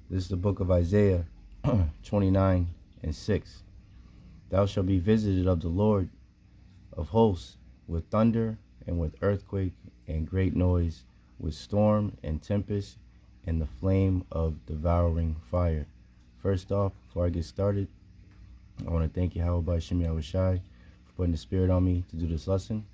This is the book of Isaiah 29:6. Thou shalt be visited of the Lord of hosts with thunder and with earthquake and great noise, with storm and tempest and the flame of devouring fire. First off, before I get started, I want to thank Yahawah, Bahasham, Yahawashi for putting the spirit on me to do this lesson.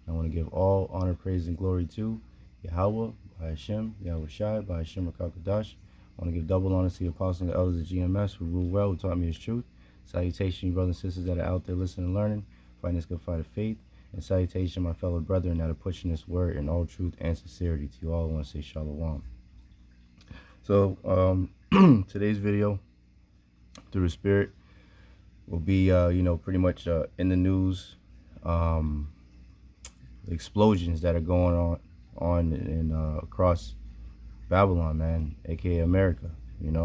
I want to give all honor, praise, and glory to Yahawah, Bahasham, Yahawashi, Bahasham, Rakakadash. I want to give double honor to the apostles and the elders of GMS who rule well, who taught me his truth. Salutation, you brothers and sisters that are out there listening and learning, fighting this good fight of faith. And salutation, my fellow brethren that are pushing this word in all truth and sincerity. To you all, I want to say shalom. So, today's video, through the spirit, will be, pretty much in the news, explosions that are going on in across Babylon, man, aka America, and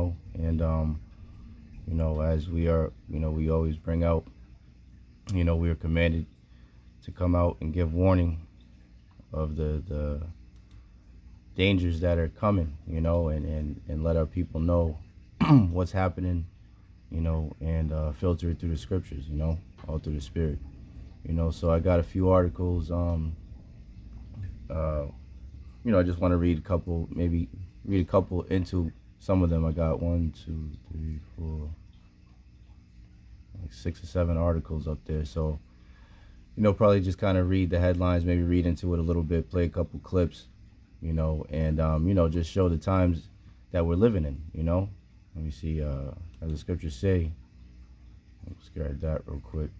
as we are, we always bring out, we are commanded to come out and give warning of the dangers that are coming, and let our people know what's happening, and filter it through the scriptures, all through the spirit, so I got a few articles, I just want to read a couple, maybe read a couple into some of them. I got 1, 2, 3, 4, like 6 or 7 articles up there. So, probably just kind of read the headlines, maybe read into it a little bit, play a couple clips, and, just show the times that we're living in, Let me see, as the scriptures say, let's grab that real quick.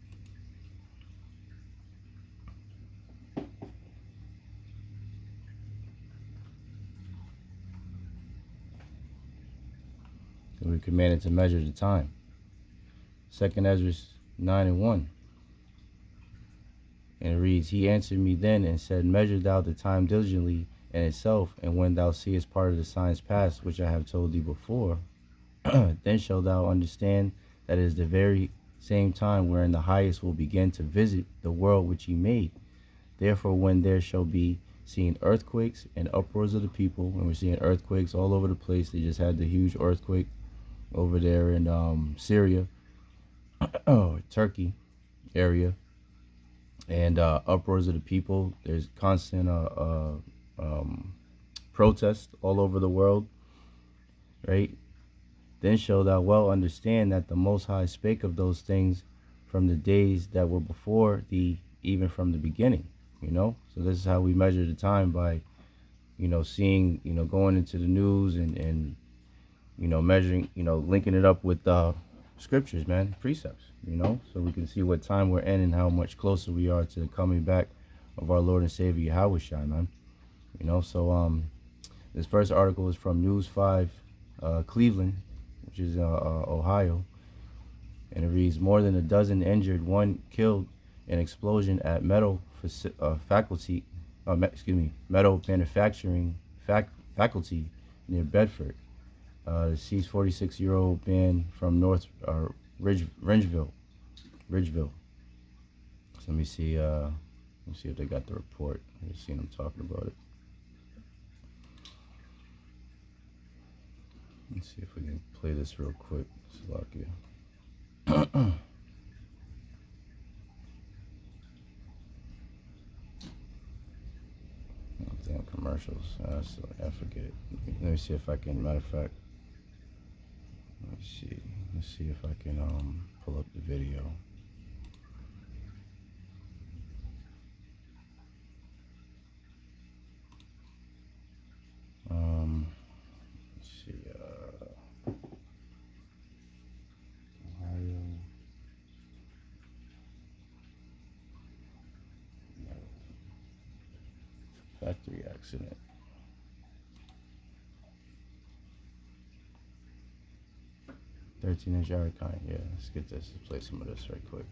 We're commanded to measure the time. 2nd Ezra 9:1. And it reads, He answered me then and said, Measure thou the time diligently in itself, and when thou seest part of the signs past, which I have told thee before, then shalt thou understand that it is the very same time wherein the highest will begin to visit the world which he made. Therefore, when there shall be seen earthquakes and uproars of the people, and we're seeing earthquakes all over the place. They just had the huge earthquake over there in Syria, Turkey area, and uproars of the people. There's constant protests all over the world, right? Then shalt thou well understand that the Most High spake of those things from the days that were before thee, even from the beginning, So this is how we measure the time, by, seeing, going into the news and measuring, linking it up with scriptures, man, precepts, so we can see what time we're in and how much closer we are to the coming back of our Lord and Savior Yahawashi, man. So this first article is from News 5 Cleveland, which is Ohio, and it reads, More than a dozen injured, 1 killed in explosion at metal metal manufacturing faculty near Bedford. Deceased 46-year-old man from North Ridgeville. So let me see if they got the report. I've seen them talking about it. Let's see if we can play this real quick. Slovakia. Damn commercials. I forget it. Let me see if I can. Matter of fact, let's see if I can pull up the video. Let's see. Ohio. Factory accident. "13-inch Aracine." Yeah, let's get this. Let's play some of this right quick.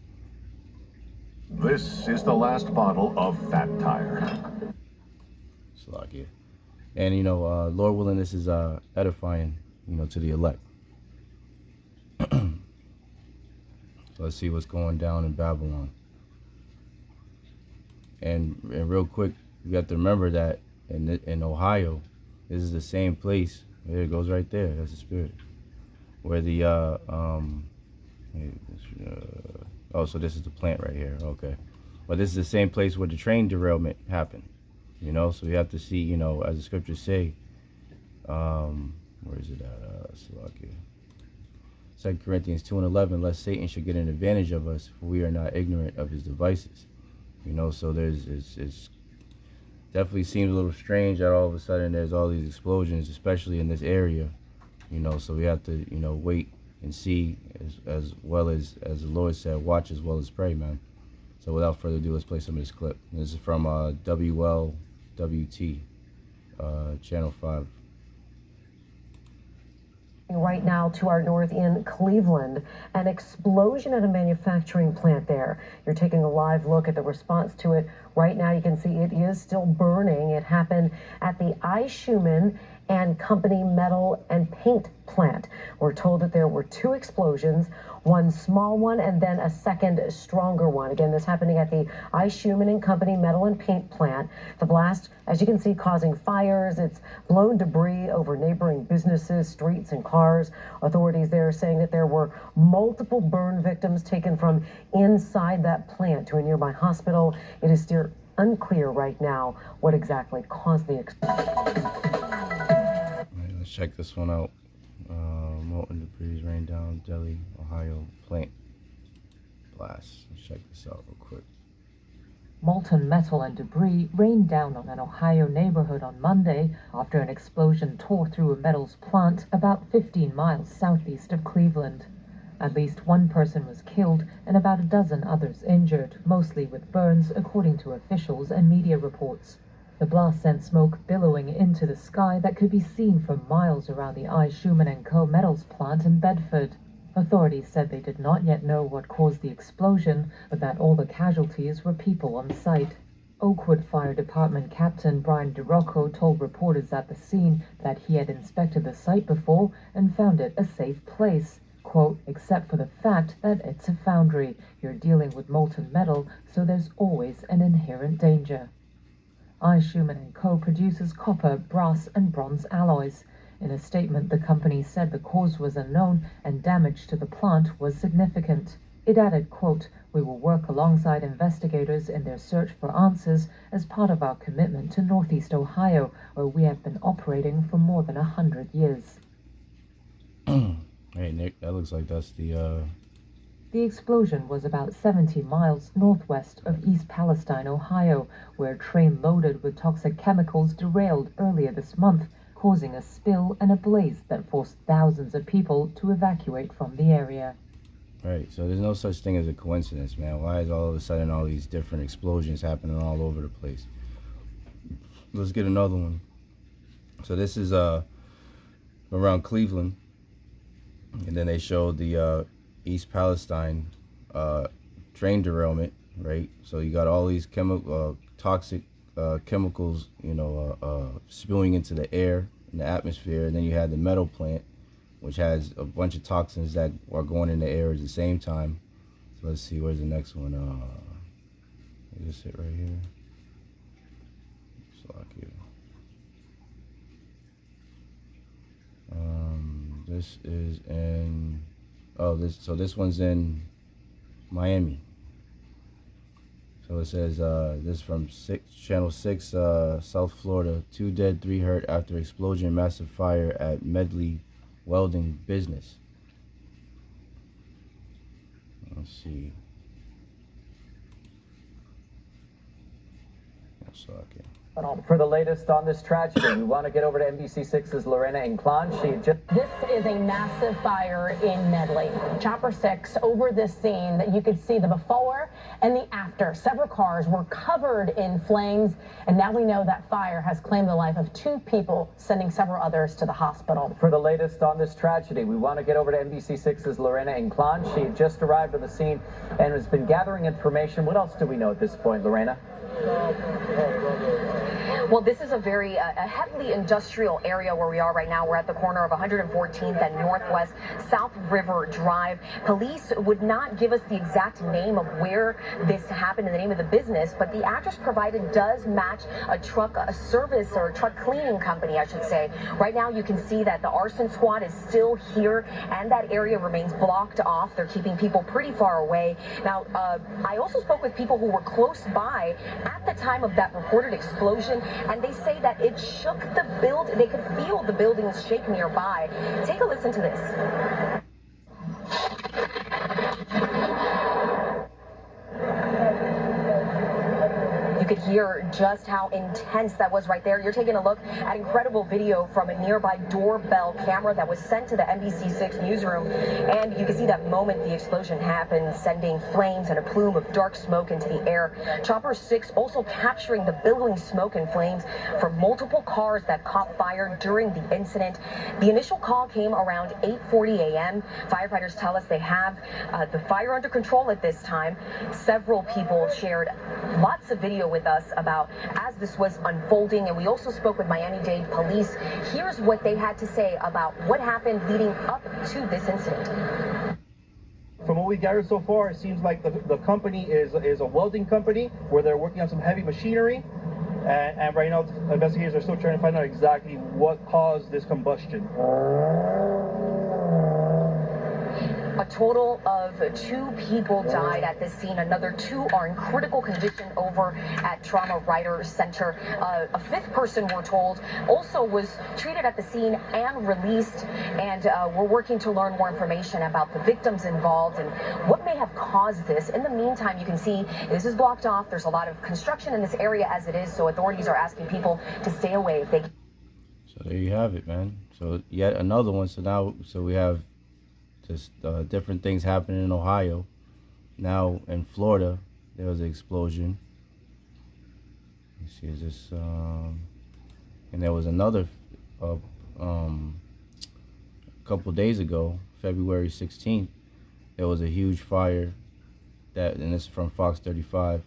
This is the last bottle of Fat Tire. Slovakia. And, Lord willing, this is edifying, to the elect. So let's see what's going down in Babylon. And real quick, you have to remember that in Ohio, this is the same place. There it goes right there. That's the spirit. where the oh, so this is the plant right here. Okay, but this is the same place where the train derailment happened. You know, so we have to see, you know, as the scriptures say, where is it at? Salakia. 2 Corinthians 2:11, lest Satan should get an advantage of us, for we are not ignorant of his devices. You know, so it's definitely seems a little strange that all of a sudden there's all these explosions, especially in this area. You know, so we have to, you know, wait and see, as well as the Lord said, watch as well as pray, man. So without further ado, let's play some of this clip. This is from WLWT, Channel 5. Right now to our north in Cleveland, an explosion at a manufacturing plant there. You're taking a live look at the response to it. Right now you can see it is still burning. It happened at the Schumann and Company metal and paint plant. We're told that there were 2 explosions, one small one and then a second stronger one. Again, this happening at the Schumann and Company metal and paint plant. The blast, as you can see, causing fires. It's blown debris over neighboring businesses, streets, and cars. Authorities there are saying that there were multiple burn victims taken from inside that plant to a nearby hospital. It is still unclear right now what exactly caused the explosion. Right, let's check this one out. Molten debris rained down Delhi, Ohio plant blast. Let's check this out real quick. Molten metal and debris rained down on an Ohio neighborhood on Monday after an explosion tore through a metals plant about 15 miles southeast of Cleveland. At least 1 person was killed and about a dozen others injured, mostly with burns, according to officials and media reports. The blast sent smoke billowing into the sky that could be seen for miles around the Schumann & Co. metals plant in Bedford. Authorities said they did not yet know what caused the explosion, but that all the casualties were people on site. Oakwood Fire Department Captain Brian DeRocco told reporters at the scene that he had inspected the site before and found it a safe place. Quote, except for the fact that it's a foundry. You're dealing with molten metal, so there's always an inherent danger. Schumann & Co. produces copper, brass, and bronze alloys. In a statement, the company said the cause was unknown and damage to the plant was significant. It added, quote, we will work alongside investigators in their search for answers as part of our commitment to Northeast Ohio, where we have been operating for more than 100 years. Hey, Nick, that looks like that's the... The explosion was about 70 miles northwest of East Palestine, Ohio, where a train loaded with toxic chemicals derailed earlier this month, causing a spill and a blaze that forced thousands of people to evacuate from the area. Right, so there's no such thing as a coincidence, man. Why is all of a sudden all these different explosions happening all over the place? Let's get another one. So this is around Cleveland, and then they showed the East Palestine train derailment, right? So you got all these toxic chemicals, you know, spewing into the air in the atmosphere, and then you had the metal plant, which has a bunch of toxins that are going in the air at the same time. So let's see, where's the next one? Is this it right here? This is in this one's in Miami. So it says this from Channel 6, South Florida. 2 dead, 3 hurt after explosion, massive fire at Medley welding business. Let's see. For the latest on this tragedy, we want to get over to NBC6's Lorena Inclán. This is a massive fire in Medley. Chopper 6 over this scene that you could see the before and the after. Several cars were covered in flames, and now we know that fire has claimed the life of 2 people, sending several others to the hospital. For the latest on this tragedy, we want to get over to NBC6's Lorena Inclán. She had just arrived on the scene and has been gathering information. What else do we know at this point, Lorena? Well, this is a very a heavily industrial area where we are right now. We're at the corner of 114th and Northwest South River Drive. Police would not give us the exact name of where this happened and the name of the business, but the address provided does match a service or a truck cleaning company, I should say. Right now, you can see that the arson squad is still here, and that area remains blocked off. They're keeping people pretty far away. Now, I also spoke with people who were close by at the time of that reported explosion, and they say that it shook the building. They could feel the buildings shake nearby. Take a listen to this. You could hear just how intense that was right there. You're taking a look at incredible video from a nearby doorbell camera that was sent to the NBC6 newsroom. And you can see that moment the explosion happened, sending flames and a plume of dark smoke into the air. Chopper 6 also capturing the billowing smoke and flames from multiple cars that caught fire during the incident. The initial call came around 8:40 a.m. Firefighters tell us they have the fire under control at this time. Several people shared lots of video with us about as this was unfolding, and we also spoke with Miami-Dade police. Here's what they had to say about what happened leading up to this incident. From what we gathered so far, it seems like the company is a welding company where they're working on some heavy machinery, and right now investigators are still trying to find out exactly what caused this combustion. A total of 2 people died at this scene. Another 2 are in critical condition over at Trauma Writer Center. A 5th person, we're told, also was treated at the scene and released. And we're working to learn more information about the victims involved and what may have caused this. In the meantime, you can see this is blocked off. There's a lot of construction in this area as it is, so authorities are asking people to stay away if they can. So there you have it, man. So yet another one. So we have just different things happening in Ohio. Now in Florida, there was an explosion. Let's see, is this and there was another a couple days ago, February 16th. There was a huge fire and this is from Fox 35.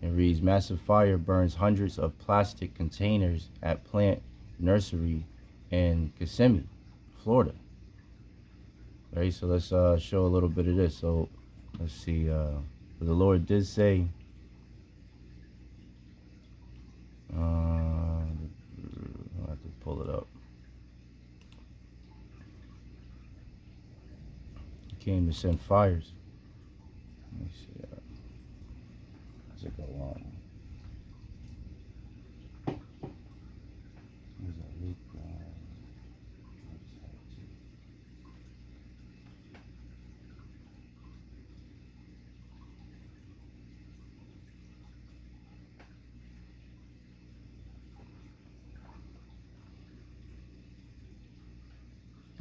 It reads, massive fire burns hundreds of plastic containers at plant nursery in Kissimmee, Florida. Right, so let's show a little bit of this. So let's see. The Lord did say, I'll have to pull it up. He came to send fires. Let me see. How's it go on? Where's that link?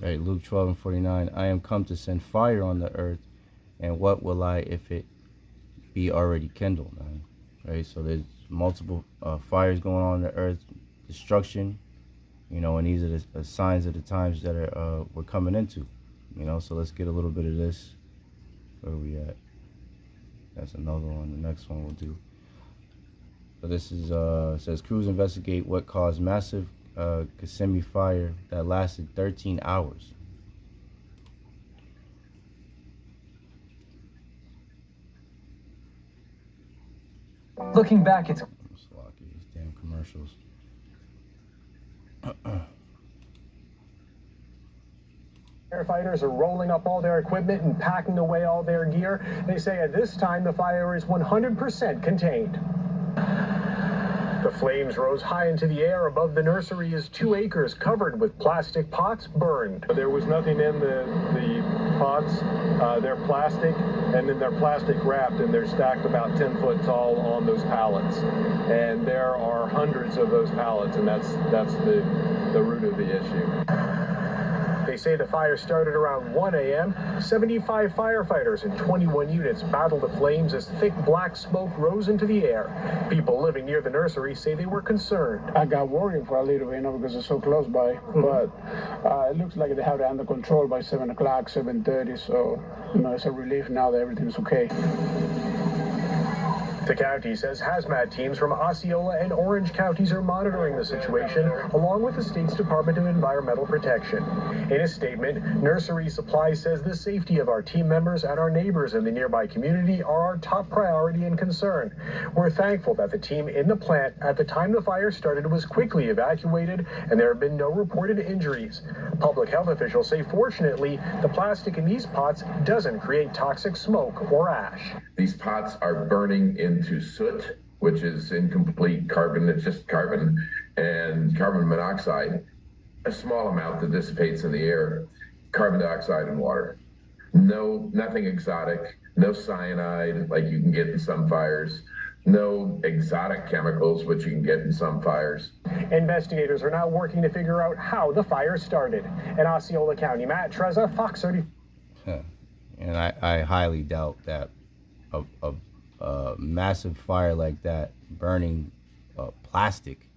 Right, Luke 12:49. I am come to send fire on the earth, and what will I if it be already kindled? Man? Right, so there's multiple fires going on the earth, destruction, you know, and these are the signs of the times that are we're coming into, you know. So let's get a little bit of this. Where are we at? That's another one. The next one we'll do. So this is says crews investigate what caused massive Kissimmee fire that lasted 13 hours. Looking back, it's These damn commercials. Firefighters are rolling up all their equipment and packing away all their gear. They say at this time the fire is 100% contained. The flames rose high into the air. Above the nursery is 2 acres covered with plastic pots burned. There was nothing in the pots. They're plastic, and then they're plastic wrapped, and they're stacked about 10 foot tall on those pallets. And there are hundreds of those pallets, and that's the root of the issue. They say the fire started around 1 a.m. 75 firefighters and 21 units battled the flames as thick black smoke rose into the air. People living near the nursery say they were concerned. I got worried for a little bit, because it's so close by. But it looks like they have it under control by 7 o'clock, 7:30. So, it's a relief now that everything's okay. The county says hazmat teams from Osceola and Orange counties are monitoring the situation, along with the state's Department of Environmental Protection. In a statement, Nursery Supply says the safety of our team members and our neighbors in the nearby community are our top priority and concern. We're thankful that the team in the plant at the time the fire started was quickly evacuated, and there have been no reported injuries. Public health officials say, fortunately, the plastic in these pots doesn't create toxic smoke or ash. These pots are burning into soot, which is incomplete carbon. It's just carbon and carbon monoxide, a small amount that dissipates in the air, carbon dioxide and water. Nothing exotic, no cyanide like you can get in some fires, no exotic chemicals, which you can get in some fires. Investigators are now working to figure out how the fire started. In Osceola County, Matt Trezza, Fox 30. And I highly doubt that a massive fire like that burning plastic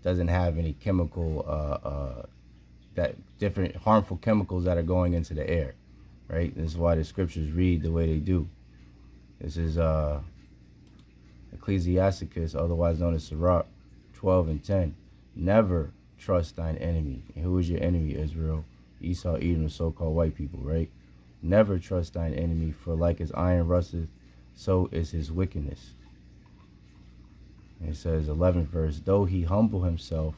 doesn't have any chemical that different harmful chemicals that are going into the air, right? This is why the scriptures read the way they do. This is Ecclesiasticus, otherwise known as Sirach 12 and 10. Never trust thine enemy. And who is your enemy, Israel? Esau, Edom, the so-called white people, right? Never trust thine enemy, for like as iron rusteth, so is his wickedness. And it says, 11th verse, though he humble himself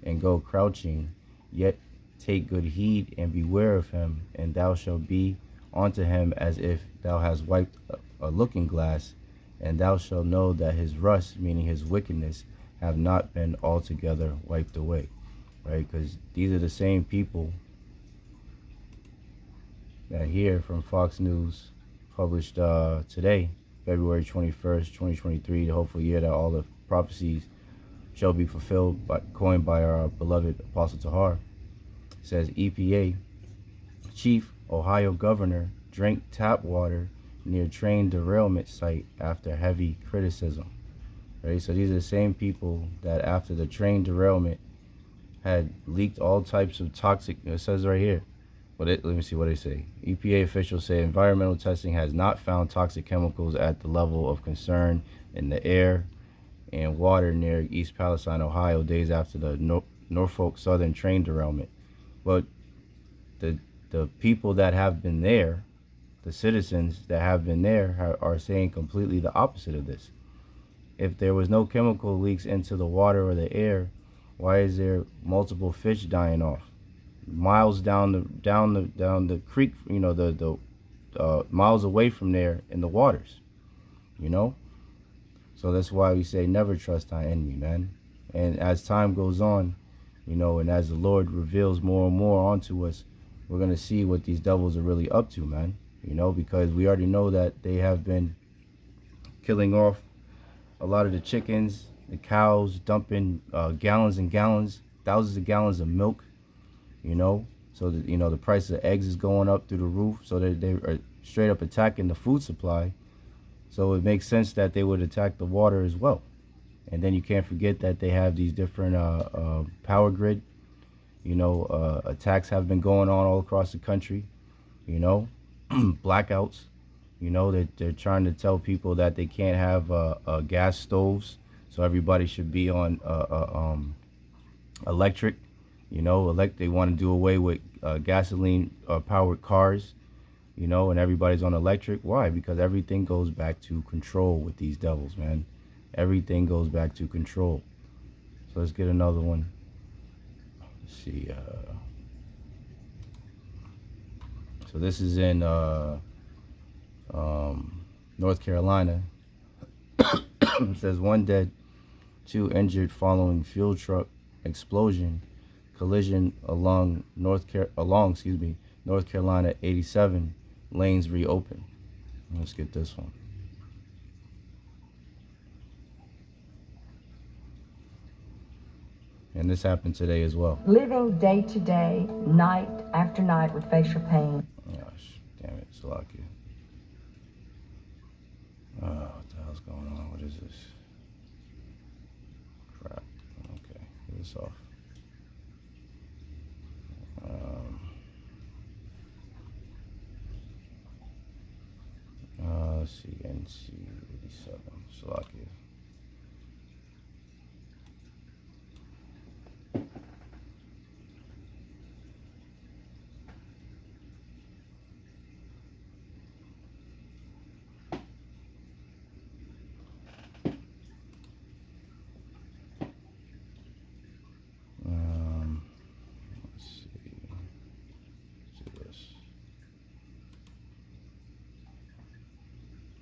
and go crouching, yet take good heed and beware of him, and thou shalt be unto him as if thou hast wiped a looking glass, and thou shalt know that his rust, meaning his wickedness, have not been altogether wiped away, right? Because these are the same people that here from Fox News, published today, February 21st, 2023, the hopeful year that all the prophecies shall be fulfilled, coined by our beloved Apostle Tahar. It says, EPA Chief Ohio Governor drank tap water near train derailment site after heavy criticism. Right, so these are the same people that after the train derailment had leaked all types of toxic, it says right here, let me see what they say. EPA officials say environmental testing has not found toxic chemicals at the level of concern in the air and water near East Palestine, Ohio, days after the Norfolk Southern train derailment. But the people that have been there, the citizens that have been there, are saying completely the opposite of this. If there was no chemical leaks into the water or the air, why is there multiple fish dying off miles down the creek? You know, the miles away from there in the waters. You know, so that's why we say never trust our enemy, man. And as time goes on, you know, and as the Lord reveals more and more onto us, we're gonna see what these devils are really up to, man. You know, because we already know that they have been killing off a lot of the chickens, the cows, dumping gallons and gallons, thousands of gallons of milk, you know, so that, you know, the price of eggs is going up through the roof, so that they are straight up attacking the food supply. So it makes sense that they would attack the water as well. And then you can't forget that they have these different power grid, you know, attacks have been going on all across the country, you know, blackouts. You know, they're trying to tell people that they can't have gas stoves, so everybody should be on electric. You know, they want to do away with gasoline powered cars. You know, and everybody's on electric. Why? Because everything goes back to control with these devils, man. Everything goes back to control. So let's get another one. Let's see. So this is in North Carolina. It says 1 dead, 2 injured following fuel truck explosion collision along North Carolina 87 lanes reopened. Let's get this one. And this happened today as well. Living day to day, night after night with facial pain. Gosh, damn it, Salakia. What the hell's going on? What is this? Crap. Okay, get this off. Let's see. And Let's see, 87, Slovakia. Let's see this.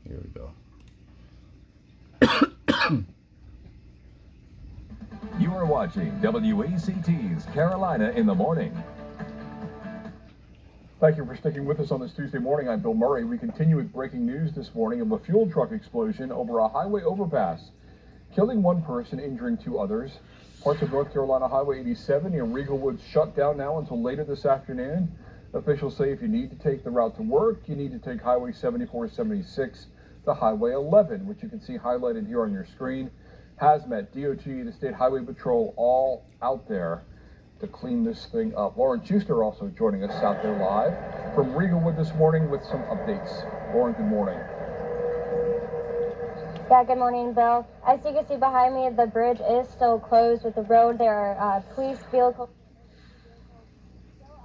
Here we go. You are watching WACT's Carolina in the Morning. Thank you for sticking with us on this Tuesday morning. I'm Bill Murray. We continue with breaking news this morning of a fuel truck explosion over a highway overpass, killing one person, injuring two others. Parts of North Carolina Highway 87 near Regalwood shut down now until later this afternoon. Officials say if you need to take the route to work, you need to take Highway 7476 to Highway 11, which you can see highlighted here on your screen. Hazmat, DOT, the State Highway Patrol, all out there to clean this thing up. Lauren Schuster also joining us out there live from Regalwood this morning with some updates. Lauren, good morning. Yeah, good morning, Bill. As you can see behind me, the bridge is still closed with the road. There are police vehicles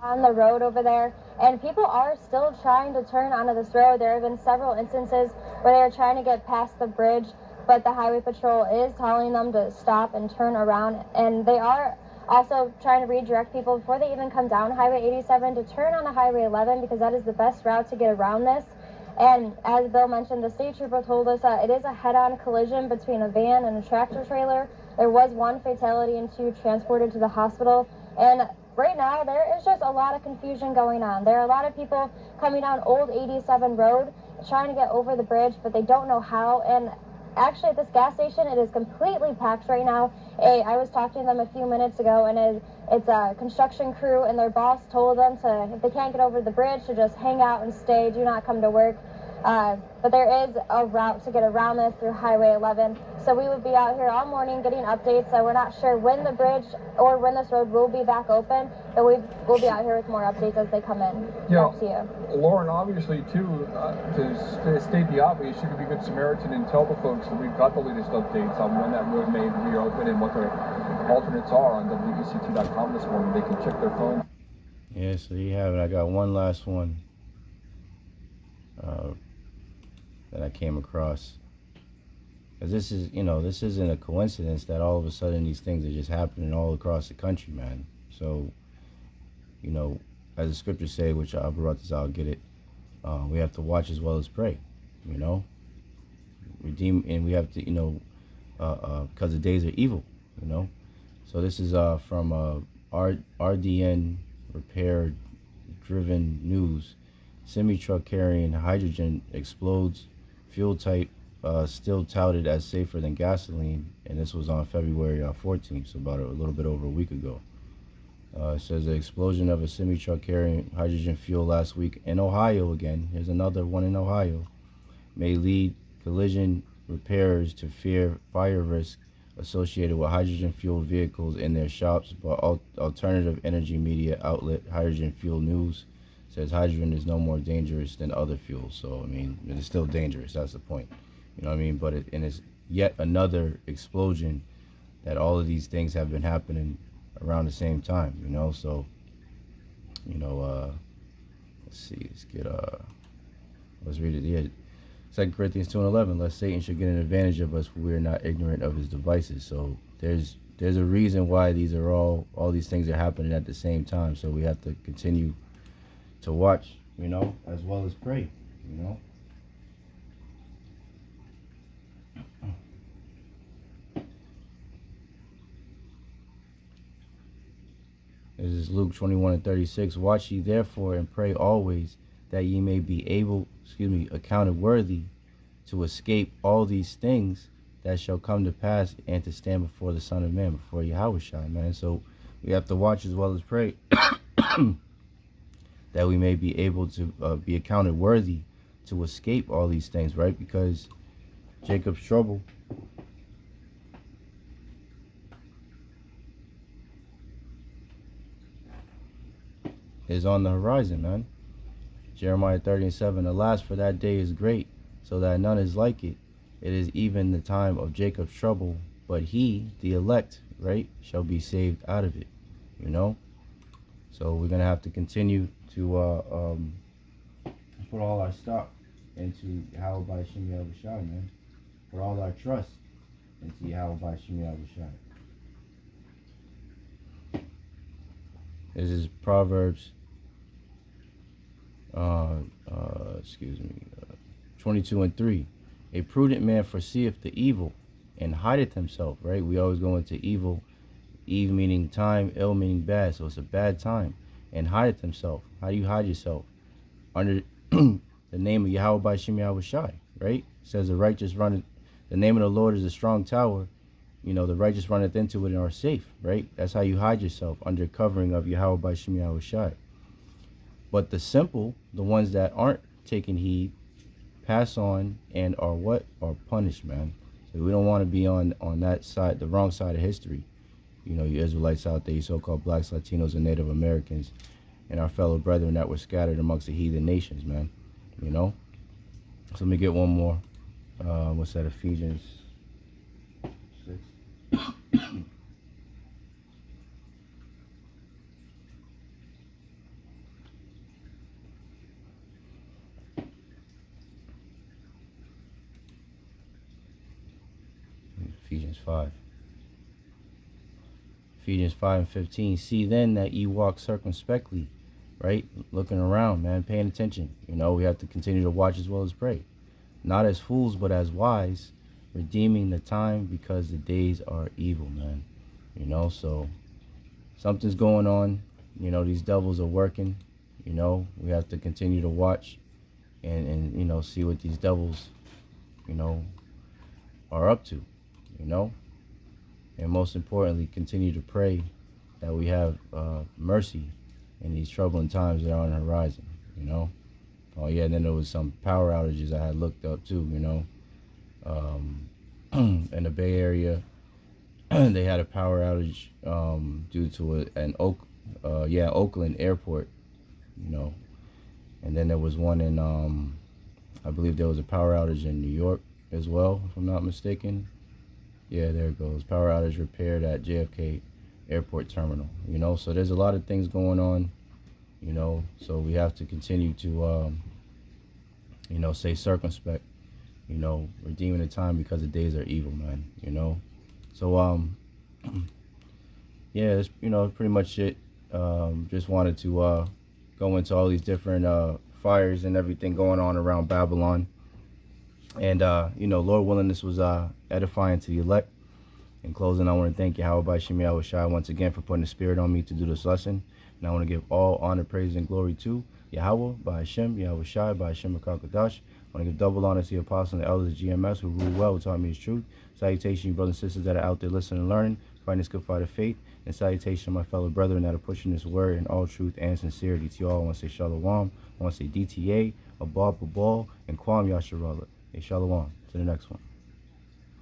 on the road over there, and people are still trying to turn onto this road. There have been several instances where they are trying to get past the bridge, but the Highway Patrol is telling them to stop and turn around, and they are also trying to redirect people before they even come down Highway 87 to turn on the Highway 11, because that is the best route to get around this. And as Bill mentioned, the state trooper told us it is a head-on collision between a van and a tractor trailer. There was one fatality and two transported to the hospital. And right now, there is just a lot of confusion going on. There are a lot of people coming down Old 87 Road trying to get over the bridge, but they don't know how. And actually, at this gas station, it is completely packed right now. I was talking to them a few minutes ago, and it's a construction crew, and their boss told them to, if they can't get over the bridge, to just hang out and stay, do not come to work. But there is a route to get around this through Highway 11. So we will be out here all morning getting updates. So we're not sure when the bridge or when this road will be back open, but we'll be out here with more updates as they come in. Yeah, back to you. Lauren, obviously, too, to state the obvious, you could be good Samaritan and tell the folks that we've got the latest updates on when that road may reopen and what the alternates are on WECT.com this morning. They can check their phone. Yeah, so you have it. I got one last one that I came across. Because this is, this isn't a coincidence that all of a sudden these things are just happening all across the country, man. So, as the scriptures say, which I brought this out, I'll get it. We have to watch as well as pray, redeem, and we have to, because the days are evil, So this is from RDN Repair Driven News. Semi-truck carrying hydrogen explodes. Fuel type still touted as safer than gasoline, and this was on February 14th, so about a little bit over a week ago. It says the explosion of a semi-truck carrying hydrogen fuel last week in Ohio again. Here's another one in Ohio. May lead collision repairers to fear fire risk associated with hydrogen fuel vehicles in their shops, but alternative energy media outlet Hydrogen Fuel News says hydrogen is no more dangerous than other fuels. So, it's still dangerous. That's the point. But it's yet another explosion that all of these things have been happening around the same time, So, let's see. Let's read it. Yeah. 2 Corinthians 2:11. Lest Satan should get an advantage of us, for we are not ignorant of his devices. So there's a reason why all these things are happening at the same time. So we have to continue to watch, as well as pray, This is Luke 21:36. Watch ye therefore and pray always, that ye may be accounted worthy to escape all these things that shall come to pass, and to stand before the Son of Man, before Yahawashi, man. So we have to watch as well as pray that we may be able to be accounted worthy to escape all these things, right? Because Jacob's trouble is on the horizon, man. Jeremiah 30:7. Alas, for that day is great, so that none is like it. It is even the time of Jacob's trouble, but he, the elect, right, shall be saved out of it. You know? So we're going to have to continue to put all our stock into Yahawashi Yahawashi, man. Put all our trust into Yahawashi Yahawashi. This is Proverbs 22:3. A prudent man foreseeth the evil and hideth himself, right? We always go into evil, eve meaning time, ill meaning bad, so it's a bad time, and hideth himself. How do you hide yourself? Under the name of Yahawashi Yahawashi, right? It says the righteous runneth, the name of the Lord is a strong tower. You know, the righteous runneth into it and are safe, right? That's how you hide yourself, under covering of Yahawashi Yahawashi. But the simple, the ones that aren't taking heed, pass on and are what? Are punished, man. So we don't want to be on that side, the wrong side of history. You know, you Israelites out there, you so-called blacks, Latinos, and Native Americans, and our fellow brethren that were scattered amongst the heathen nations, man. You know? So let me get one more. What's that? Ephesians 6. Ephesians 5. Ephesians 5:15. See then that ye walk circumspectly, right? Looking around, man, paying attention. You know, we have to continue to watch as well as pray. Not as fools, but as wise, redeeming the time because the days are evil, man. You know, so something's going on. You know, these devils are working. You know, we have to continue to watch and you know, see what these devils, you know, are up to. You know, and most importantly, continue to pray that we have mercy in these troubling times that are on the horizon. You know, oh yeah, and then there was some power outages I had looked up too. You know, in the Bay Area, they had a power outage due to Oakland Airport. You know, and then there was one in I believe there was a power outage in New York as well, if I'm not mistaken. Yeah, there it goes. Power outage repaired at JFK Airport Terminal. You know, so there's a lot of things going on, you know, so we have to continue to, you know, stay circumspect, you know, redeeming the time because the days are evil, man, you know. So, yeah, that's, you know, pretty much it. Just wanted to go into all these different fires and everything going on around Babylon. And, you know, Lord willing, this was edifying to the elect. In closing, I want to thank Yahawashi Yahawashi once again for putting the spirit on me to do this lesson. And I want to give all honor, praise, and glory to Yahawah, Bahasham, Yahawashi, Bahasham, Kakadash. I want to give double honor to the apostles and the elders of GMS who rule well, who taught me his truth. Salutation, you brothers and sisters that are out there listening and learning, fighting this good fight of faith. And salutation, my fellow brethren that are pushing this word in all truth and sincerity. To you all, I want to say Shalom. I want to say DTA, Abab, Babal, and Kwam Yasharallah. Hey, Shalom. To the next one.